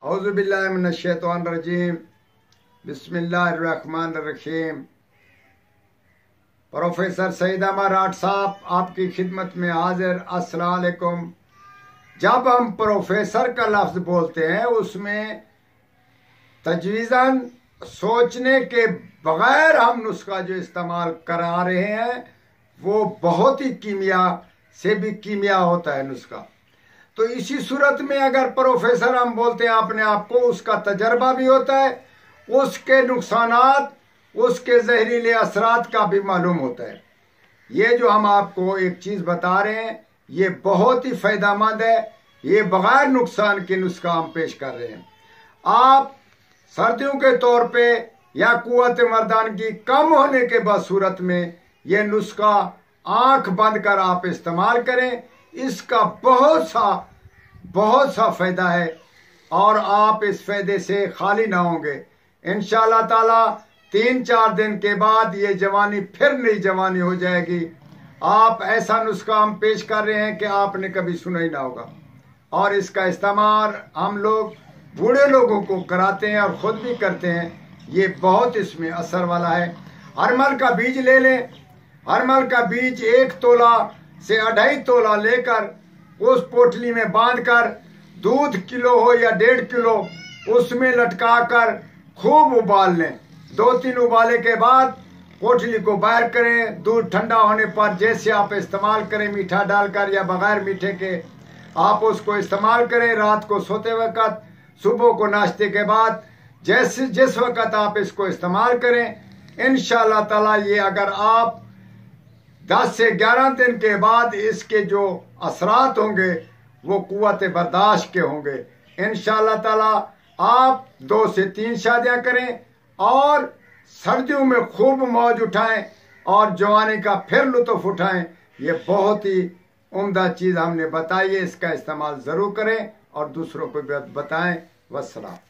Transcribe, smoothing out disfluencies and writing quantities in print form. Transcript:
औज़ुबिल्लाहि मिनश्शैतानिर्रजीम बिस्मिल्लाहिर्रहमानिर्रहीम। प्रोफेसर सईद अहमद राठ साहब आपकी खिदमत में हाजिर। अस्सलाम वालेकुम। जब हम प्रोफेसर का लफ्ज बोलते हैं उसमें तजवीज़न सोचने के बगैर हम नुस्खा जो इस्तेमाल करा रहे हैं वो बहुत ही कीमिया से भी कीमिया होता है नुस्खा। तो इसी सूरत में अगर प्रोफेसर हम बोलते हैं अपने आप को, उसका तजर्बा भी होता है, उसके नुकसानात, उसके जहरीले असरात का भी मालूम होता है। ये जो हम आपको एक चीज़ बता रहे हैं ये बहुत ही फ़ायदेमंद है। ये बगैर नुकसान के नुस्खा हम पेश कर रहे हैं। आप सर्दियों के तौर पे या कुव्वत मर्दानगी कम होने के बसूरत में ये नुस्खा आंख बंद कर आप इस्तेमाल करें। इसका बहुत सा फ़ायदा है और आप इस फ़ायदे से खाली ना होंगे इंशाअल्लाह ताला। 3-4 दिन के बाद ये जवानी फिर नई जवानी हो जाएगी। आप ऐसा नुस्खा हम पेश कर रहे हैं कि आपने कभी सुना ही ना होगा। और इसका इस्तेमाल हम लोग बूढ़े लोगों को कराते हैं और ख़ुद भी करते हैं। ये बहुत इसमें असर वाला है। हरमल का बीज ले लें। हरमल का बीज 1 तोला से 2.5 तोला लेकर उस पोटली में बांधकर दूध किलो हो या 1.5 किलो उसमें लटका कर खूब उबाल लें। 2-3 उबाले के बाद पोटली को बाहर करें। दूध ठंडा होने पर जैसे आप इस्तेमाल करें, मीठा डालकर या बगैर मीठे के, आप उसको इस्तेमाल करें। रात को सोते वक्त, सुबह को नाश्ते के बाद, जिस वक्त आप इसको इस्तेमाल करें इंशाअल्लाह ताला ये अगर आप 10 से 11 दिन के बाद इसके जो असरात होंगे वो कुव्वत बर्दाश्त के होंगे इंशाअल्लाह ताला। आप 2 से 3 शादियां करें और सर्दियों में खूब मौज उठाएं और जवानी का फिर लुत्फ उठाएं। ये बहुत ही उम्दा चीज़ हमने बताई है। इसका इस्तेमाल ज़रूर करें और दूसरों को भी बताएं। वस्सलाम।